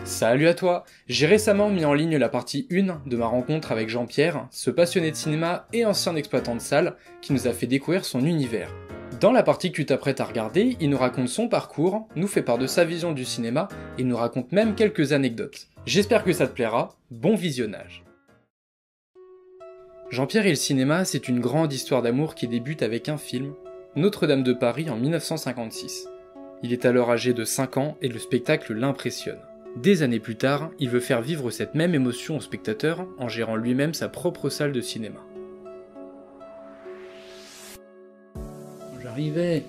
Salut à toi! J'ai récemment mis en ligne la partie 1 de ma rencontre avec Jean-Pierre, ce passionné de cinéma et ancien exploitant de salle qui nous a fait découvrir son univers. Dans la partie que tu t'apprêtes à regarder, il nous raconte son parcours, nous fait part de sa vision du cinéma et nous raconte même quelques anecdotes. J'espère que ça te plaira, bon visionnage! Jean-Pierre et le cinéma, c'est une grande histoire d'amour qui débute avec un film, Notre-Dame de Paris en 1956. Il est alors âgé de 5 ans et le spectacle l'impressionne. Des années plus tard, il veut faire vivre cette même émotion au spectateur en gérant lui-même sa propre salle de cinéma. J'arrivais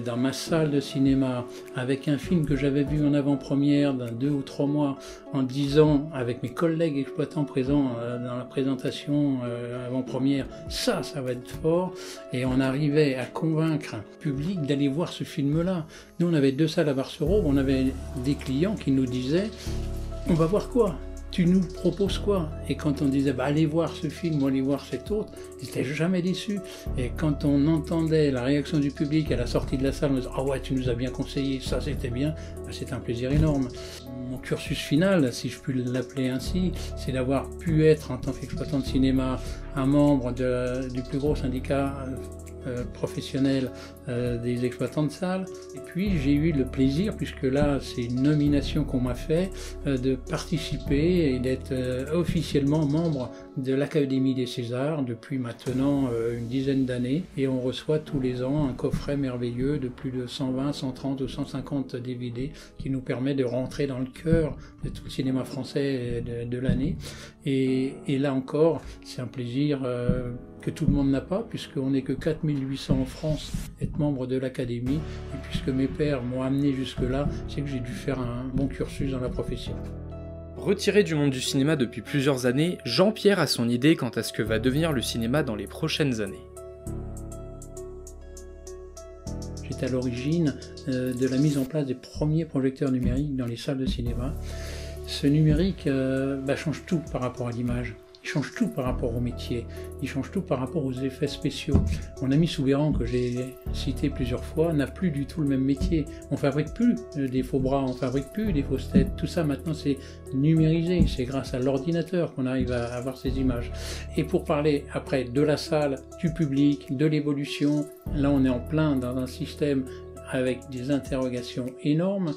dans ma salle de cinéma avec un film que j'avais vu en avant-première dans 2 ou 3 mois en disant avec mes collègues exploitants présents dans la présentation avant-première, ça va être fort, et on arrivait à convaincre le public d'aller voir ce film-là. Nous on avait 2 salles à Barceau, on avait des clients qui nous disaient on va voir quoi ? Tu nous proposes quoi? Et quand on disait allez voir ce film ou allez voir cet autre, ils n'étaient jamais déçus. Et quand on entendait la réaction du public à la sortie de la salle, on disait ah ouais, tu nous as bien conseillé, ça c'était bien, c'était un plaisir énorme. Mon cursus final, si je puis l'appeler ainsi, c'est d'avoir pu être en tant qu'exploitant de cinéma un membre du plus gros syndicat professionnel des exploitants de salles. Et puis j'ai eu le plaisir, puisque là c'est une nomination qu'on m'a fait, de participer et d'être officiellement membre de l'Académie des Césars depuis maintenant une dizaine d'années, et on reçoit tous les ans un coffret merveilleux de plus de 120, 130 ou 150 DVD qui nous permet de rentrer dans le cœur de tout le cinéma français de l'année. Et là encore, c'est un plaisir que tout le monde n'a pas, puisqu'on n'est que 4800 en France être membre de l'Académie, et puisque mes pères m'ont amené jusque-là, c'est que j'ai dû faire un bon cursus dans la profession. Retiré du monde du cinéma depuis plusieurs années, Jean-Pierre a son idée quant à ce que va devenir le cinéma dans les prochaines années. J'étais à l'origine de la mise en place des premiers projecteurs numériques dans les salles de cinéma. Ce numérique change tout par rapport à l'image. Il change tout par rapport au métier, il change tout par rapport aux effets spéciaux. Mon ami Soubéran, que j'ai cité plusieurs fois, n'a plus du tout le même métier. On fabrique plus des faux bras, on fabrique plus des fausses têtes. Tout ça maintenant c'est numérisé, c'est grâce à l'ordinateur qu'on arrive à avoir ces images. Et pour parler après de la salle, du public, de l'évolution, là on est en plein dans un système avec des interrogations énormes.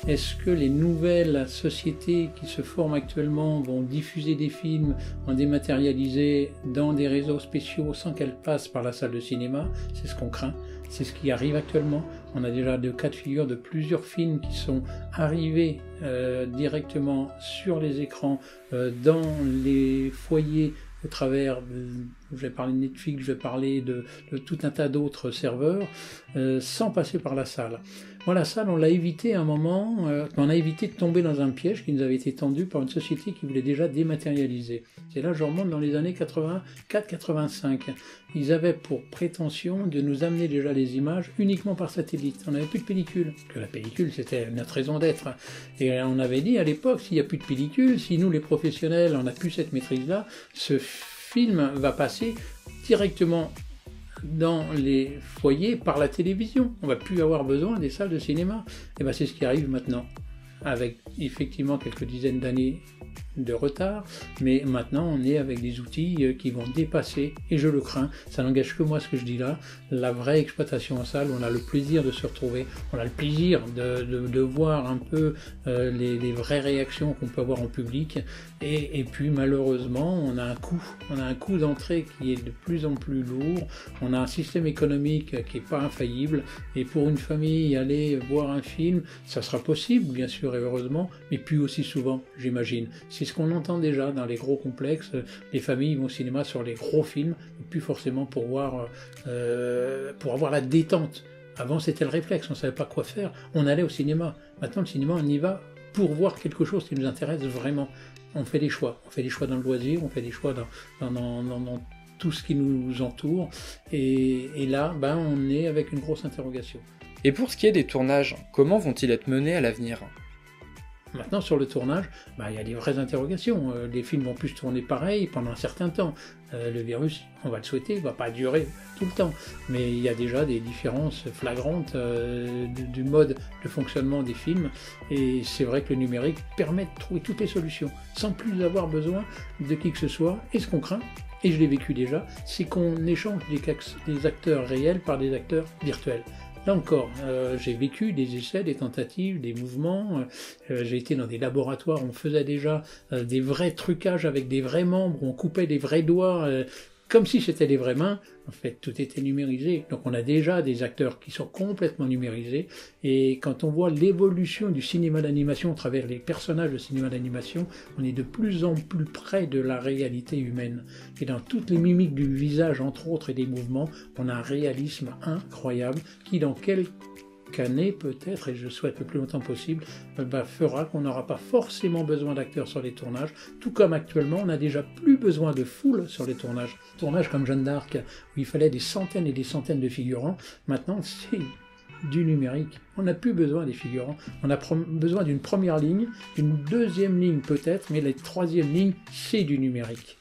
Est-ce que les nouvelles sociétés qui se forment actuellement vont diffuser des films en dématérialisé dans des réseaux spéciaux sans qu'elles passent par la salle de cinéma? C'est ce qu'on craint, c'est ce qui arrive actuellement. On a déjà 2 cas de figure de plusieurs films qui sont arrivés directement sur les écrans, dans les foyers, au travers je vais parler de Netflix, je vais parler de tout un tas d'autres serveurs, sans passer par la salle. Moi, la salle, on l'a évité à un moment, on a évité de tomber dans un piège qui nous avait été tendu par une société qui voulait déjà dématérialiser. C'est là, je remonte dans les années 84-85. Ils avaient pour prétention de nous amener déjà les images uniquement par satellite. On n'avait plus de pellicule, parce que la pellicule, c'était notre raison d'être. Et on avait dit à l'époque, s'il n'y a plus de pellicule, si nous, les professionnels, on n'a plus cette maîtrise-là, ce film va passer directement dans les foyers par la télévision. On va plus avoir besoin des salles de cinéma. Et c'est ce qui arrive maintenant, avec effectivement quelques dizaines d'années de retard, mais maintenant on est avec des outils qui vont dépasser, et je le crains, ça n'engage que moi ce que je dis là, la vraie exploitation en salle. On a le plaisir de se retrouver, on a le plaisir de voir un peu les vraies réactions qu'on peut avoir en public, et puis malheureusement on a un coût d'entrée qui est de plus en plus lourd, on a un système économique qui n'est pas infaillible, et pour une famille aller voir un film, ça sera possible bien sûr et heureusement, mais plus aussi souvent, j'imagine. C'est ce qu'on entend déjà dans les gros complexes, les familles vont au cinéma sur les gros films, plus forcément pour avoir la détente. Avant c'était le réflexe, on ne savait pas quoi faire, on allait au cinéma. Maintenant le cinéma, on y va pour voir quelque chose qui nous intéresse vraiment. On fait des choix dans le loisir, on fait des choix dans tout ce qui nous entoure, et là on est avec une grosse interrogation. Et pour ce qui est des tournages, comment vont-ils être menés à l'avenir ? Maintenant, sur le tournage, il y a des vraies interrogations. Les films vont plus se tourner pareil pendant un certain temps. Le virus, on va le souhaiter, va pas durer tout le temps. Mais il y a déjà des différences flagrantes du mode de fonctionnement des films. Et c'est vrai que le numérique permet de trouver toutes les solutions, sans plus avoir besoin de qui que ce soit. Et ce qu'on craint, et je l'ai vécu déjà, c'est qu'on échange des acteurs réels par des acteurs virtuels. Là encore, j'ai vécu des essais, des tentatives, des mouvements, j'ai été dans des laboratoires où on faisait déjà des vrais trucages avec des vrais membres, où on coupait des vrais doigts, comme si c'était des vraies mains. En fait, tout était numérisé. Donc on a déjà des acteurs qui sont complètement numérisés. Et quand on voit l'évolution du cinéma d'animation à travers les personnages de cinéma d'animation, on est de plus en plus près de la réalité humaine. Et dans toutes les mimiques du visage, entre autres, et des mouvements, on a un réalisme incroyable qui, dans quelques années peut-être, et je souhaite le plus longtemps possible, fera qu'on n'aura pas forcément besoin d'acteurs sur les tournages, tout comme actuellement on n'a déjà plus besoin de foule sur les tournages. Tournages comme Jeanne d'Arc, où il fallait des centaines et des centaines de figurants, maintenant c'est du numérique. On n'a plus besoin des figurants, on a besoin d'une première ligne, d'une deuxième ligne peut-être, mais la troisième ligne c'est du numérique.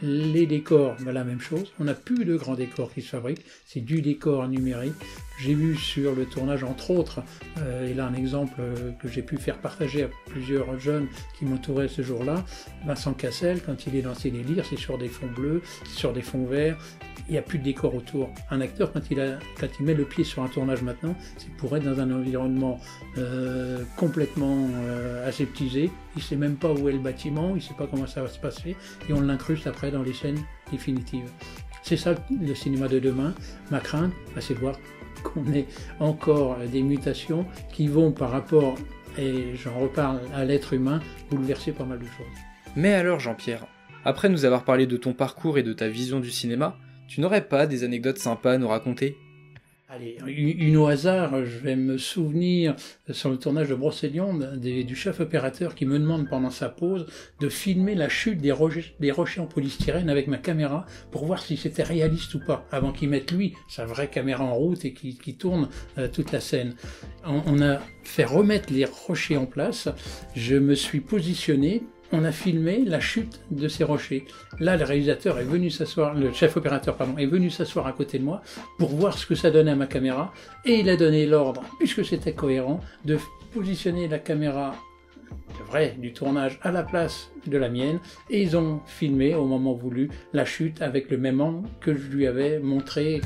Les décors, la même chose, on n'a plus de grands décors qui se fabriquent, c'est du décor numérique. J'ai vu sur le tournage entre autres, et là un exemple que j'ai pu faire partager à plusieurs jeunes qui m'entouraient ce jour-là, Vincent Cassel, quand il est dans ses délires, c'est sur des fonds bleus, sur des fonds verts, il n'y a plus de décor autour. Un acteur, quand il met le pied sur un tournage maintenant, c'est pour être dans un environnement complètement aseptisé, il ne sait même pas où est le bâtiment, il ne sait pas comment ça va se passer, et on l'incruste après dans les scènes définitives. C'est ça le cinéma de demain. Ma crainte, c'est de voir qu'on ait encore des mutations qui vont par rapport, et j'en reparle, à l'être humain, bouleverser pas mal de choses. Mais alors Jean-Pierre, après nous avoir parlé de ton parcours et de ta vision du cinéma, tu n'aurais pas des anecdotes sympas à nous raconter ? Allez, une au hasard, je vais me souvenir sur le tournage de Brocéliande du chef opérateur qui me demande pendant sa pause de filmer la chute des rochers en polystyrène avec ma caméra pour voir si c'était réaliste ou pas, avant qu'il mette lui sa vraie caméra en route et qu'il tourne toute la scène. On a fait remettre les rochers en place, je me suis positionné, on a filmé la chute de ces rochers. Là, le réalisateur est venu s'asseoir, le chef opérateur, pardon, est venu s'asseoir à côté de moi pour voir ce que ça donnait à ma caméra, et il a donné l'ordre, puisque c'était cohérent, de positionner la caméra du tournage à la place de la mienne, et ils ont filmé au moment voulu la chute avec le même angle que je lui avais montré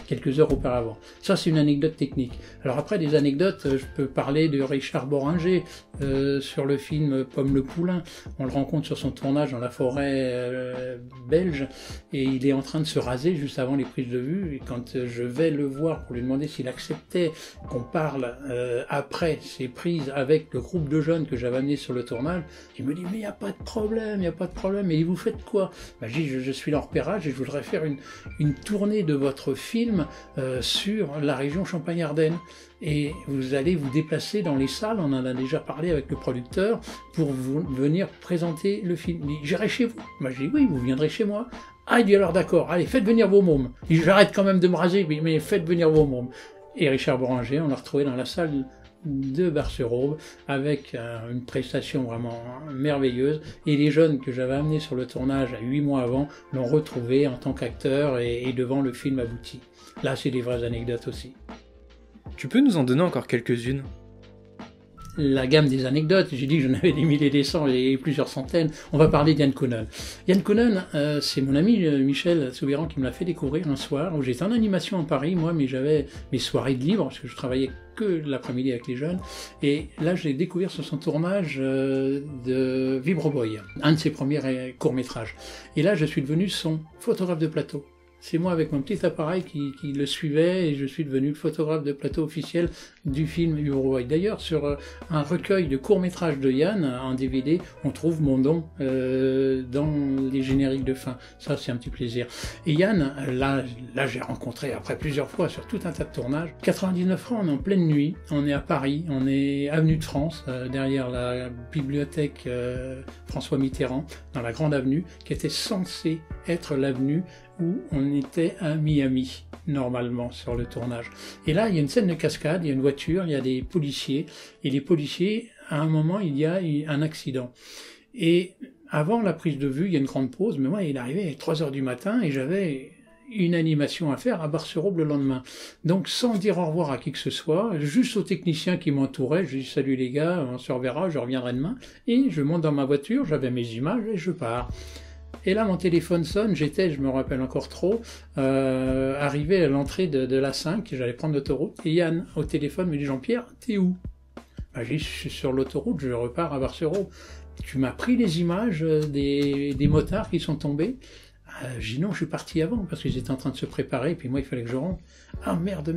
quelques heures auparavant. Ça, c'est une anecdote technique. Alors après, des anecdotes, je peux parler de Richard Boringer sur le film Pomme le Poulain. On le rencontre sur son tournage dans la forêt belge, et il est en train de se raser juste avant les prises de vue, et quand je vais le voir pour lui demander s'il acceptait qu'on parle après ces prises avec le groupe de jeunes que j'avais amené sur le tournage, il me dit mais il n'y a pas de problème, et vous faites quoi? Je dis je suis là en repérage et je voudrais faire une tournée de votre film sur la région Champagne-Ardenne, et vous allez vous déplacer dans les salles, on en a déjà parlé avec le producteur, pour venir présenter le film. Il dit j'irai chez vous. Je dis oui, vous viendrez chez moi. Ah, il dit alors d'accord, allez faites venir vos mômes. Il dit j'arrête quand même de me raser, mais faites venir vos mômes. Et Richard Boringer, on l'a retrouvé dans la salle de Bar-sur-Aube avec une prestation vraiment merveilleuse, et les jeunes que j'avais amenés sur le tournage 8 mois avant l'ont retrouvé en tant qu'acteur et devant le film abouti. Là, c'est des vraies anecdotes aussi. Tu peux nous en donner encore quelques-unes ? La gamme des anecdotes, j'ai dit que j'en avais des milliers, des cents et plusieurs centaines. On va parler d'Yann Kounen. Yann Kounen, c'est mon ami Michel Soubirant qui me l'a fait découvrir un soir où j'étais en animation à Paris, moi, mais j'avais mes soirées de libre parce que je travaillais que l'après-midi avec les jeunes. Et là, je l'ai découvert sur son tournage de Vibroboy, un de ses premiers courts-métrages. Et là, je suis devenu son photographe de plateau. C'est moi avec mon petit appareil qui le suivait, et je suis devenu le photographe de plateau officiel du film Vibroboy. D'ailleurs, sur un recueil de courts-métrages de Yann, en DVD, on trouve mon nom dans les génériques de fin. Ça, c'est un petit plaisir. Et Yann, là j'ai rencontré après plusieurs fois sur tout un tas de tournages. 99 ans, on est en pleine nuit, on est à Paris, on est avenue de France, derrière la bibliothèque François Mitterrand, dans la grande avenue, qui était censée être l'avenue où on était à Miami, normalement, sur le tournage. Et là, il y a une scène de cascade, il y a une voiture voiture, il y a des policiers, et les policiers, à un moment, il y a un accident. Et avant la prise de vue, il y a une grande pause, mais moi, il est arrivé à 3 heures du matin, et j'avais une animation à faire à Bar-sur-Aube le lendemain. Donc, sans dire au revoir à qui que ce soit, juste aux techniciens qui m'entouraient, je dis salut les gars, on se reverra, je reviendrai demain. Et je monte dans ma voiture, j'avais mes images et je pars. Et là, mon téléphone sonne, je me rappelle encore trop, arrivé à l'entrée de la 5, j'allais prendre l'autoroute, et Yann, au téléphone, me dit Jean-Pierre, t'es où? Je dis, je suis sur l'autoroute, je repars à Bar-sur-Aube. Tu m'as pris les images des motards qui sont tombés? J'ai dit non, je suis parti avant, parce qu'ils étaient en train de se préparer, et puis moi, il fallait que je rentre. Ah merde,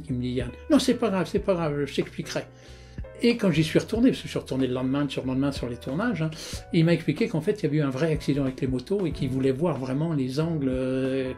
qui me dit Yann. Non, c'est pas grave, je t'expliquerai. Et quand j'y suis retourné, parce que je suis retourné le lendemain sur les tournages, il m'a expliqué qu'en fait, il y avait eu un vrai accident avec les motos, et qu'il voulait voir vraiment les angles,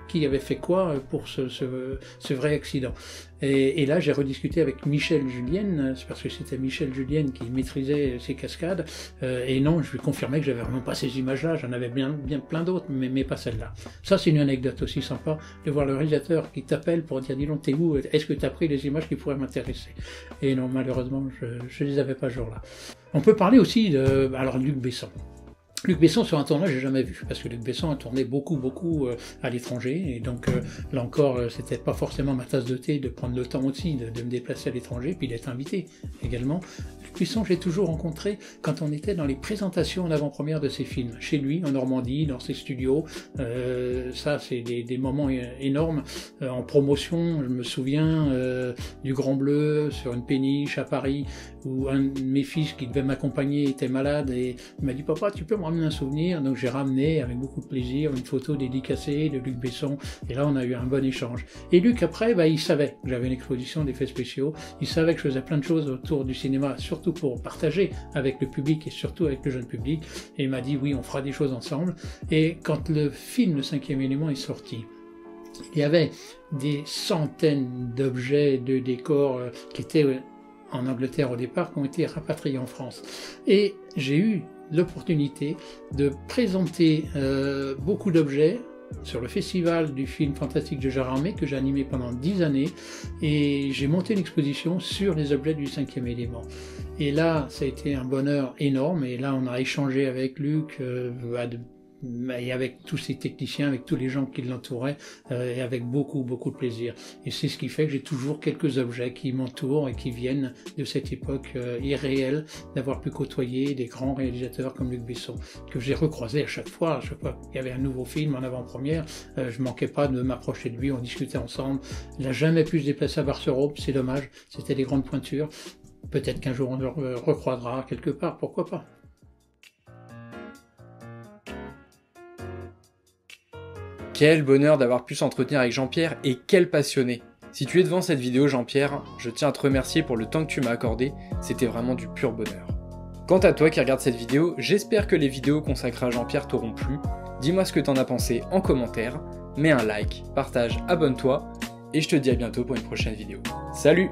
qui avait fait quoi pour ce vrai accident. Et là, j'ai rediscuté avec Michel Julienne, c'est parce que c'était Michel Julienne qui maîtrisait ces cascades, et non, je lui confirmais que j'avais vraiment pas ces images-là, j'en avais bien plein d'autres, mais pas celle-là. Ça, c'est une anecdote aussi sympa, de voir le réalisateur qui t'appelle pour dire, dis donc, t'es où? Est-ce que t'as pris les images qui pourraient m'intéresser? Et non, malheureusement, je les avais pas ce jour-là. On peut parler aussi de Luc Besson. Luc Besson sur un tournage, j'ai jamais vu, parce que Luc Besson a tourné beaucoup à l'étranger, et donc là encore, c'était pas forcément ma tasse de thé de prendre le temps aussi de me déplacer à l'étranger, puis d'être invité également. Luc Besson, j'ai toujours rencontré quand on était dans les présentations en avant-première de ses films, chez lui, en Normandie, dans ses studios. Ça, c'est des moments énormes. En promotion, je me souviens du Grand Bleu sur une péniche à Paris, où un de mes fils qui devait m'accompagner était malade, et il m'a dit « Papa, tu peux me ramener un souvenir ?» Donc j'ai ramené avec beaucoup de plaisir une photo dédicacée de Luc Besson, et là on a eu un bon échange. Et Luc après, il savait que j'avais une exposition d'effets spéciaux, il savait que je faisais plein de choses autour du cinéma, surtout pour partager avec le public et surtout avec le jeune public, et il m'a dit oui, on fera des choses ensemble. Et quand le film Le 5e élément est sorti, il y avait des centaines d'objets, de décors qui étaient en Angleterre au départ, qui ont été rapatriés en France. Et j'ai eu l'opportunité de présenter beaucoup d'objets sur le festival du film fantastique de Gérard Armé que j'ai animé pendant 10 années, et j'ai monté une exposition sur les objets du 5e élément. Et là, ça a été un bonheur énorme, et là on a échangé avec Luc, et avec tous ces techniciens, avec tous les gens qui l'entouraient, et avec beaucoup de plaisir. Et c'est ce qui fait que j'ai toujours quelques objets qui m'entourent et qui viennent de cette époque irréelle, d'avoir pu côtoyer des grands réalisateurs comme Luc Besson, que j'ai recroisé à chaque fois qu'il y avait un nouveau film en avant-première, je manquais pas de m'approcher de lui, on discutait ensemble. Il n'a jamais pu se déplacer à Bar-sur-Aube, c'est dommage, c'était des grandes pointures. Peut-être qu'un jour on le recroisera quelque part, pourquoi pas. Quel bonheur d'avoir pu s'entretenir avec Jean-Pierre, et quel passionné! Si tu es devant cette vidéo, Jean-Pierre, je tiens à te remercier pour le temps que tu m'as accordé, c'était vraiment du pur bonheur. Quant à toi qui regardes cette vidéo, j'espère que les vidéos consacrées à Jean-Pierre t'auront plu. Dis-moi ce que t'en as pensé en commentaire, mets un like, partage, abonne-toi, et je te dis à bientôt pour une prochaine vidéo. Salut!